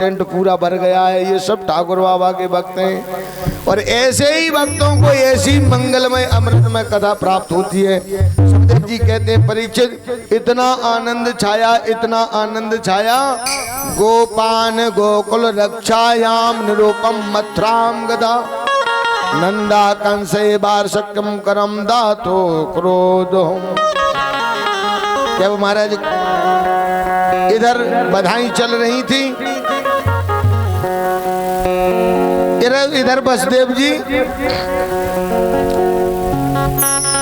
Tent पूरा भर गया है। ये सब ठाकुर बाबा के भक्त हैं और ऐसे ही भक्तों को ऐसी मंगलमय अमृतमय कथा प्राप्त होती है। सुखदेव जी कहते हैं परीक्षित, इतना आनंद छाया, इतना आनंद छाया, गोपान गोकुल रक्षायाम निरूपम मथुराम गदा नंदा कंसे बार्शक्यम करम दातो क्रोधो। जब महाराज इधर बधाई चल रही थी, इधर बसदेव जी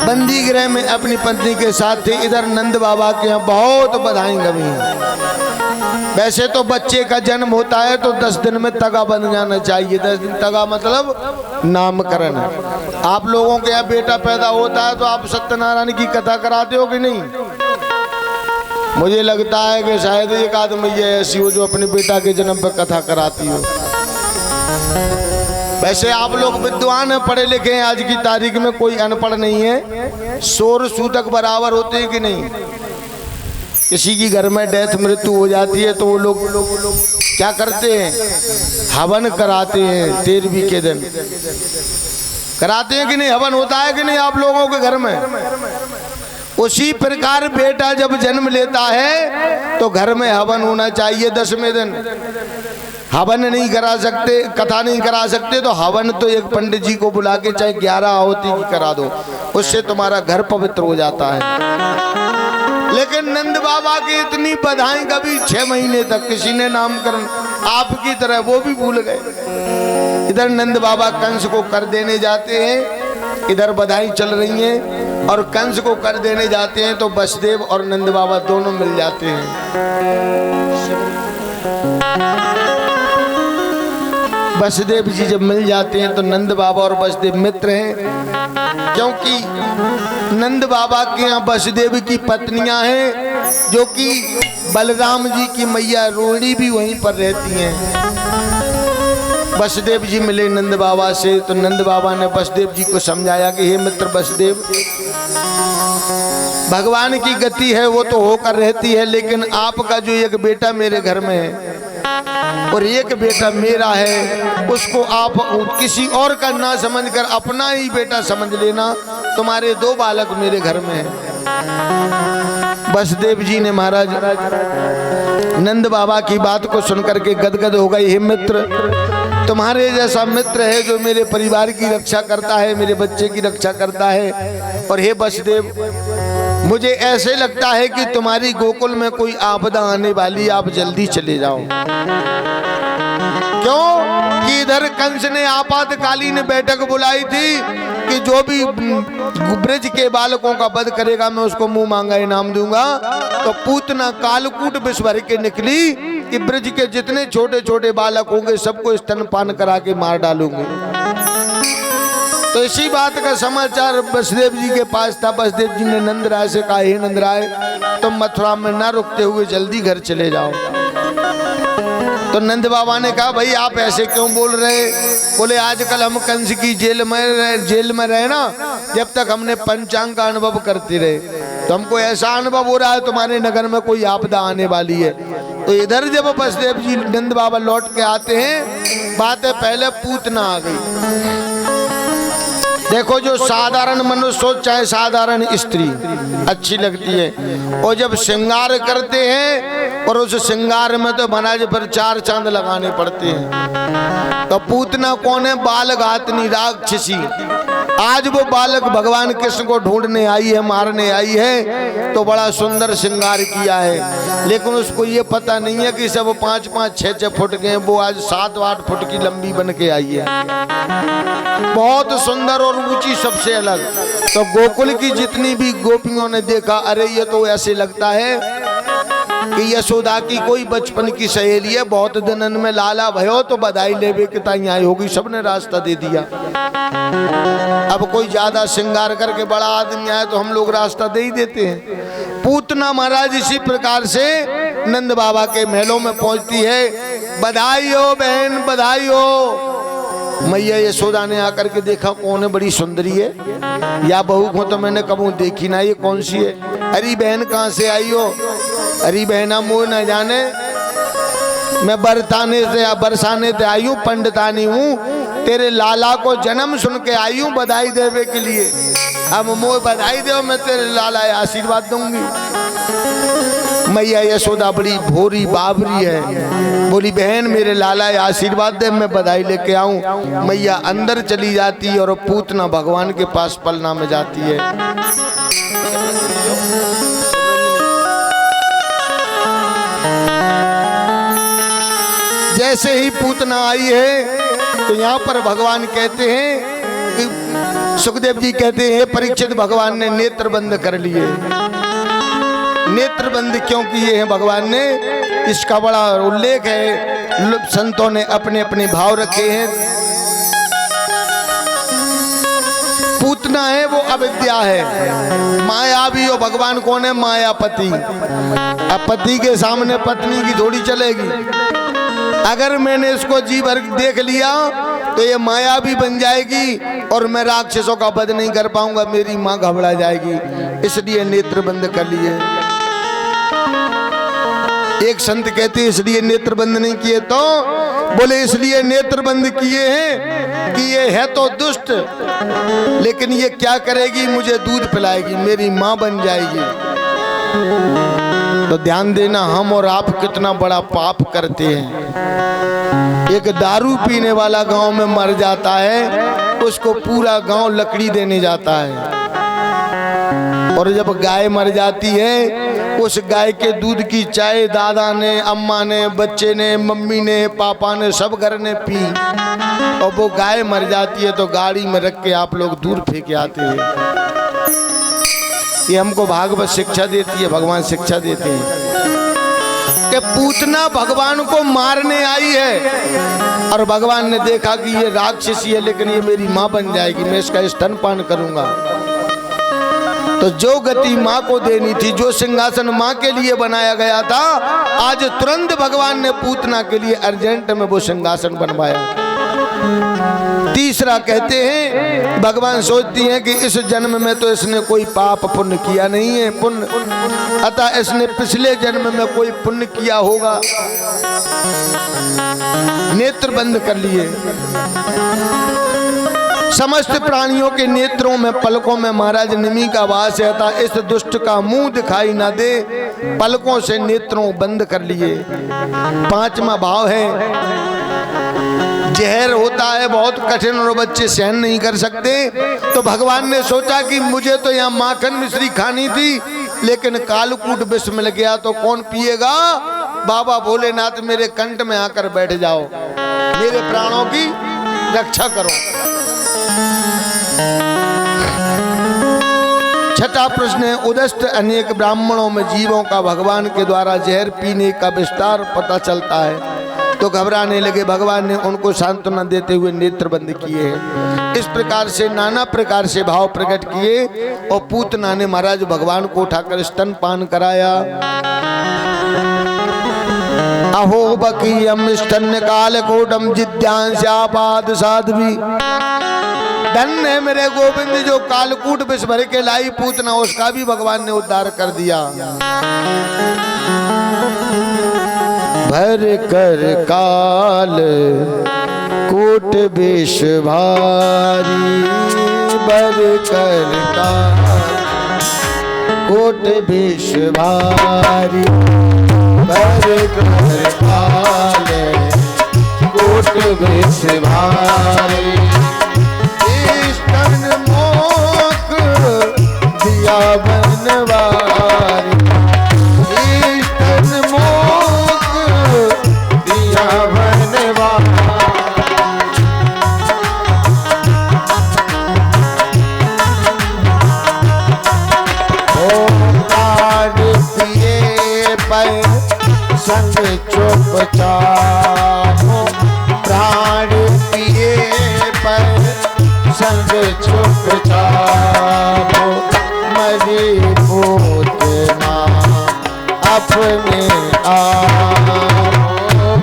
बंदी गृह में अपनी पत्नी के साथ थे। इधर नंद बाबा के यहाँ बहुत बधाई गमी है। वैसे तो बच्चे का जन्म होता है तो 10 दिन में तगा बन जाना चाहिए। 10 दिन तगा मतलब नामकरण है। आप लोगों के यहाँ बेटा पैदा होता है तो आप सत्यनारायण की कथा कराते हो कि नहीं? मुझे लगता है कि शायद एक आदमी ऐसी हो जो अपने बेटा के जन्म पर कथा कराती हो। वैसे आप लोग विद्वान हैं, पढ़े लिखे हैं, आज की तारीख में कोई अनपढ़ नहीं है। शोर सूतक बराबर होते हैं कि नहीं? किसी की घर में डेथ मृत्यु हो जाती है तो वो लोग क्या करते हैं? हवन कराते हैं। 13वीं के दिन कराते हैं कि नहीं? हवन होता है कि नहीं आप लोगों के घर में? उसी प्रकार बेटा जब जन्म लेता है तो घर में हवन होना चाहिए। 10वें दिन हवन नहीं करा सकते, कथा नहीं करा सकते तो हवन तो एक पंडित जी को बुला के चाहे 11 आहुति की करा दो, उससे तुम्हारा घर पवित्र हो जाता है। लेकिन नंद बाबा की इतनी बधाई कभी 6 महीने तक किसी ने नामकरण आपकी तरह वो भी भूल गए। इधर नंद बाबा कंस को कर देने जाते हैं, इधर बधाई चल रही है और कंस को कर देने जाते हैं तो बसदेव और नंद बाबा दोनों मिल जाते हैं। बसदेव जी जब मिल जाते हैं तो नंद बाबा और बसदेव मित्र हैं, क्योंकि नंद बाबा के यहाँ बसदेव की पत्नियां हैं जो कि बलराम जी की मैया रोहिणी भी वहीं पर रहती हैं। बसदेव जी मिले नंद बाबा से तो नंद बाबा ने बसदेव जी को समझाया कि हे मित्र बसदेव, भगवान की गति है वो तो होकर रहती है, लेकिन आपका जो एक बेटा मेरे घर में है और एक बेटा मेरा है, उसको आप किसी और का ना समझकर अपना ही बेटा समझ लेना। तुम्हारे 2 बालक मेरे घर में हैं। बसदेव जी ने महाराज नंद बाबा की बात को सुनकर के गदगद हो गई। हे मित्र, तुम्हारे जैसा मित्र है जो मेरे परिवार की रक्षा करता है, मेरे बच्चे की रक्षा करता है। और हे बसदेव, मुझे ऐसे लगता है कि तुम्हारी गोकुल में कोई आपदा आने वाली, आप जल्दी चले जाओ। क्यों कि इधर कंस ने आपातकालीन बैठक बुलाई थी कि जो भी ब्रज के बालकों का वध करेगा मैं उसको मुंह मांगा इनाम दूंगा। तो पूतना कालकूट विश्व भर के निकली कि ब्रज के जितने छोटे छोटे बालक होंगे सबको स्तनपान करा के मार डालूंगे। तो इसी बात का समाचार बसदेव जी के पास था। बसदेव जी ने नंद राय से कहा, हे नंद राय, तुम मथुरा में न रुकते हुए जल्दी घर चले जाओ। तो नंद बाबा ने कहा, भाई आप ऐसे क्यों बोल रहे? बोले आजकल हम कंस की जेल में रहे ना, जब तक हमने पंचांग का अनुभव करते रहे तो हमको ऐसा अनुभव हो रहा है तुम्हारे नगर में कोई आपदा आने वाली है। तो इधर जब बसदेव जी नंद बाबा लौट के आते हैं, बात है पहले पूतना आ गई। देखो जो साधारण मनुष्य हो चाहे साधारण स्त्री अच्छी लगती है, और जब श्रृंगार करते हैं और उस श्रृंगार में तो महाराज पर 4 चांद लगाने पड़ते हैं। तो पूतना कौन है? बालघातनी राक्षसी। आज वो बालक भगवान कृष्ण को ढूंढने आई है, मारने आई है, तो बड़ा सुंदर श्रृंगार किया है, लेकिन उसको ये पता नहीं है कि सब 5-5, 6-6 फुट के, वो आज 7-8 फुट की लंबी बन के आई है, बहुत सुंदर और ऊंची, सबसे अलग। तो गोकुल की जितनी भी गोपियों ने देखा, अरे ये तो ऐसे लगता है कि यशोदा की कोई बचपन की सहेली है, बहुत दिनन में लाला भयो तो बधाई लेवे के ताई आई होगी, सबने रास्ता दे दिया। अब कोई ज्यादा श्रृंगार करके बड़ा आदमी आए तो हम लोग रास्ता दे ही देते हैं। पूतना महाराज इसी प्रकार से नंद बाबा के महलों में पहुंचती है। बधाई हो बहन, बधाई हो। मैया यशोदा ने आकर के देखा कौन है, बड़ी सुंदरी है, या बहू को तो मैंने कबू देखी ना, ये कौन सी है? अरे बहन कहाँ से आई हो? अरे बहना मुँह न जाने मैं बरसाने से आई हूँ, पंडितानी हूँ, तेरे लाला को जन्म सुन के आई हूँ बधाई देवे के लिए। अब मोह बधाई दो, मैं तेरे लाला आशीर्वाद दूंगी। मैया यशोदा बड़ी भोरी बाबरी है, बोली बहन मेरे लाला आशीर्वाद दे, मैं बधाई लेके आऊं। मैया अंदर चली जाती है और पूतना भगवान के पास पलना में जाती है। जैसे ही पूतना आई है तो यहाँ पर भगवान कहते हैं कि सुखदेव जी कहते हैं परीक्षित भगवान ने नेत्र बंद कर लिए। नेत्र बंद क्यों किए हैं भगवान ने, इसका बड़ा उल्लेख है, संतों ने अपने अपने भाव रखे हैं। पूतना है वो अविद्या है, माया भी हो, भगवान कौन है, मायापति। अब पति के सामने पत्नी की थोड़ी चलेगी। अगर मैंने इसको जी भर देख लिया तो ये माया भी बन जाएगी और मैं राक्षसों का वध नहीं कर पाऊंगा, मेरी माँ घबरा जाएगी, इसलिए नेत्र बंद कर लिए। एक संत कहते इसलिए नेत्र बंद नहीं किए, तो बोले इसलिए नेत्र बंद किए हैं कि ये है तो दुष्ट, लेकिन ये क्या करेगी, मुझे दूध पिलाएगी, मेरी माँ बन जाएगी। तो ध्यान देना, हम और आप कितना बड़ा पाप करते हैं। एक दारू पीने वाला गांव में मर जाता है, उसको पूरा गांव लकड़ी देने जाता है, और जब गाय मर जाती है उस गाय के दूध की चाय दादा ने, अम्मा ने, बच्चे ने, मम्मी ने, पापा ने, सब घर ने पी, और वो गाय मर जाती है तो गाड़ी में रख के आप लोग दूर फेंक आते हैं। ये हमको भागवत शिक्षा देती है, भगवान शिक्षा देते हैं कि पूतना भगवान को मारने आई है और भगवान ने देखा कि ये राक्षसी है लेकिन ये मेरी माँ बन जाएगी, मैं इसका स्तनपान करूंगा। तो जो गति माँ को देनी थी, जो सिंहासन माँ के लिए बनाया गया था, आज तुरंत भगवान ने पूतना के लिए अर्जेंट में वो सिंहासन बनवाया। तीसरा कहते हैं भगवान सोचती हैं कि इस जन्म में तो इसने कोई पाप पुण्य किया नहीं है, पुण्य, अतः इसने पिछले जन्म में कोई पुण्य किया होगा। नेत्र बंद कर लिए। समस्त प्राणियों के नेत्रों में, पलकों में महाराज निमि का वास है, था इस दुष्ट का मुंह दिखाई ना दे, पलकों से नेत्रों बंद कर लिए। पांचवा भाव है जहर होता है बहुत कठिन और बच्चे सहन नहीं कर सकते, तो भगवान ने सोचा कि मुझे तो यहाँ माखन मिश्री खानी थी लेकिन कालकूट विष मिल गया तो कौन पिएगा। बाबा भोलेनाथ मेरे कंठ में आकर बैठ जाओ, मेरे प्राणों की रक्षा करो। छठा प्रश्न है उदस्त अनेक ब्राह्मणों में जीवों का भगवान के द्वारा जहर पीने का विस्तार पता चलता है, तो घबराने लगे। भगवान ने उनको सांत्वना देते हुए नेत्र बंद किए हैं। इस प्रकार से नाना प्रकार से भाव प्रकट किए और पूतना ने महाराज भगवान को उठाकर स्तनपान कराया। अहो बकीयम स्तन्य कालकूटम जिद्यांस्यापाद साध्वी, धन्य है मेरे गोविंद जो कालकूट विष भर के लाई पूतना, उसका भी भगवान ने उद्धार कर दिया। भर कर काल कूट विष भारी, भर कर काल कूट विष भारी, भर कर काल कूट विष भारी, ईष्टन मोक दिया बनवारी, ईष्टन मोक दिया बनवारी। ओम प्राण पिए पर संग चुपचाप, प्राण पिए पर संग चुपचाप, मरी पूतना अपने आप,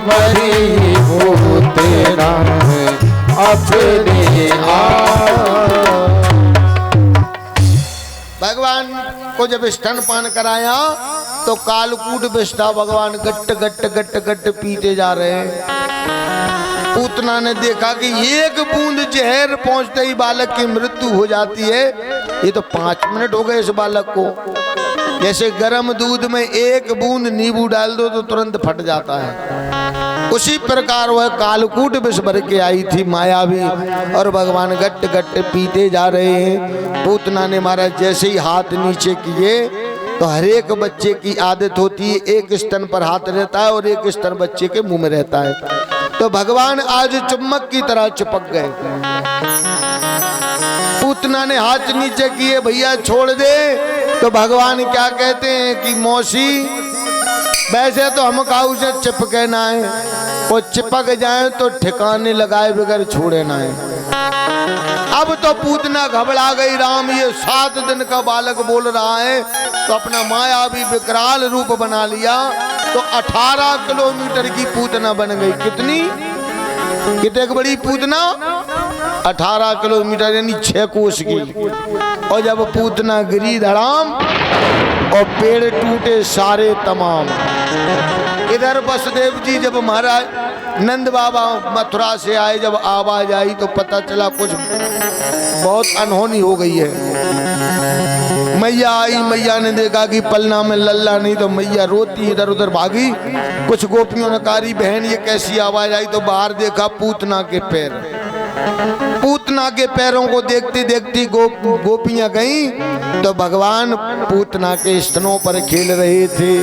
मरी पूतना अपने आप। भगवान को जब स्तनपान कराया तो कालकूट विष्ठा भगवान गट्ट गट्ट गट्ट गट्ट पीते जा रहे हैं। पूतना ने देखा कि एक बूंद जहर पहुंचते ही बालक की मृत्यु हो जाती है। ये तो 5 मिनट हो गए इस बालक को। जैसे गर्म दूध में एक बूंद नींबू डाल दो तो तुरंत फट जाता है, उसी प्रकार वह कालकूट विष भर के आई थी माया भी, और भगवान गट्ट गट्ट पीते जा रहे हैं। पूतना ने महाराज जैसे ही हाथ नीचे किए तो हर एक बच्चे की आदत होती है, एक स्तन पर हाथ रहता है और एक स्तन बच्चे के मुंह में रहता है। तो भगवान आज चुम्बक की तरह चिपक गए। पूतना ने हाथ नीचे किए, भैया छोड़ दे। तो भगवान क्या कहते हैं कि मौसी वैसे तो हम काऊ से चिपके ना है, वो चिपक जाए तो ठिकाने लगाए बगैर छोड़े ना है। अब तो पूतना घबरा गई, राम ये 7 दिन का बालक बोल रहा है, तो अपना माया भी विकराल रूप बना लिया। तो 18 किलोमीटर की पूतना बन गई। कितनी कितने बड़ी पूतना? 18 किलोमीटर यानी 6 कोस की। और जब पूतना गिरी धड़ाम और पेड़ टूटे सारे तमाम। इधर वसुदेव जी जब महाराज नंद बाबा मथुरा से आए, जब आवाज आई तो पता चला कुछ बहुत अनहोनी हो गई है। मैया आई, मैया ने देखा कि पलना में लल्ला नहीं, तो मैया रोती इधर उधर भागी। कुछ गोपियों ने कहा बहन ये कैसी आवाज आई, तो बाहर देखा पूतना के पैर। पूतना के पैरों को देखती देखती गोपियां गईं तो भगवान पूतना के स्तनों पर खेल रहे थे।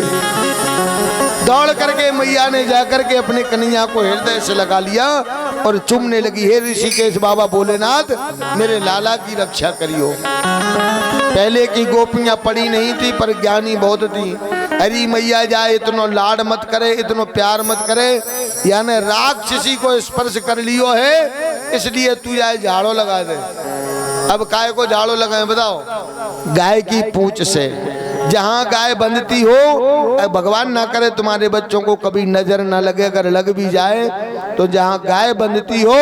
दौड़ करके मैया ने जाकर के अपने कन्हैया को हृदय से लगा लिया और चूमने लगी। हे ऋषिकेश बाबा भोलेनाथ, मेरे लाला की रक्षा करियो। पहले की गोपियां पड़ी नहीं थी पर ज्ञानी बहुत थी। अरे मैया जाए, इतनो लाड मत करे, इतनो प्यार मत करे, यानी राक्षसी को स्पर्श कर लियो है, इसलिए तू जाए झाड़ो लगा दे। अब काय को झाड़ो लगाए बताओ? गाय की पूंछ से। जहां गाय बंधती हो, भगवान ना करे तुम्हारे बच्चों को कभी नजर ना लगे, अगर लग भी जाए तो जहां गाय बंधती हो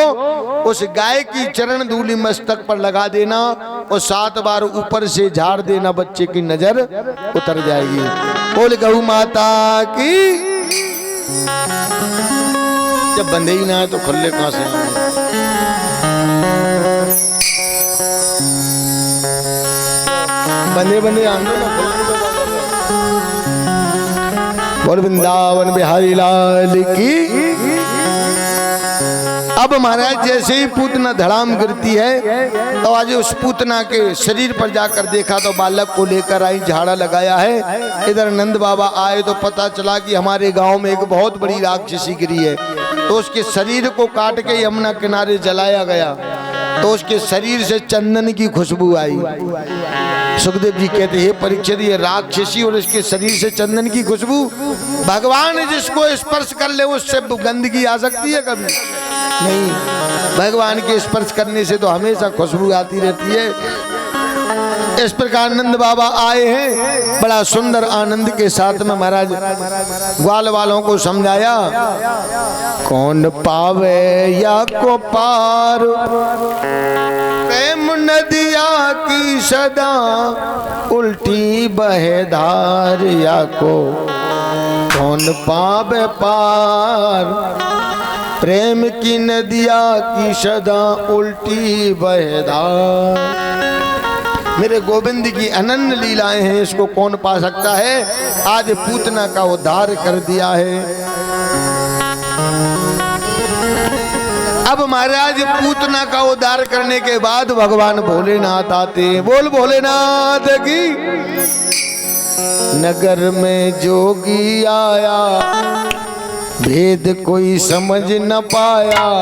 उस गाय की चरण धूलि मस्तक पर लगा देना और 7 बार ऊपर से झाड़ देना, बच्चे की नजर उतर जाएगी। बोल गौ माता की। जब बंधे ही ना है तो खुले कहां से? बंधे बंधे आंदोलन। बोल वृंदावन बिहारी लाल की। अब महाराज जैसे ही पूतना धड़ाम गिरती है तो आज उस पूतना के शरीर पर जाकर देखा तो बालक को लेकर आई, झाड़ा लगाया है। इधर नंद बाबा आए तो पता चला कि हमारे गांव में एक बहुत बड़ी राक्षसी गिरी है। तो उसके शरीर को काट के यमुना किनारे जलाया गया, तो उसके शरीर से चंदन की खुशबू आई। सुखदेव जी कहते हैं परीक्षित, ये राक्षसी और इसके शरीर से चंदन की खुशबू, भगवान जिसको स्पर्श कर ले उससे गंदगी आ सकती है? कभी नहीं। भगवान के स्पर्श करने से तो हमेशा खुशबू आती रहती है। इस प्रकार नंद बाबा आए हैं, बड़ा सुंदर आनंद के साथ में महाराज ग्वाल वालों को समझाया। कौन पावे या को पार, प्रेम नदिया की सदा उल्टी बहे धार, या को कौन पावे पार, प्रेम की नदिया की सदा उल्टी बहे धार। मेरे गोविंद की अनन्य लीलाएं हैं, इसको कौन पा सकता है? आज पूतना का उद्धार कर दिया है। अब महाराज पूतना का उद्धार करने के बाद भगवान भोलेनाथ आते हैं। बोल भोलेनाथ की। नगर में जोगी आया, भेद कोई समझ न पाया।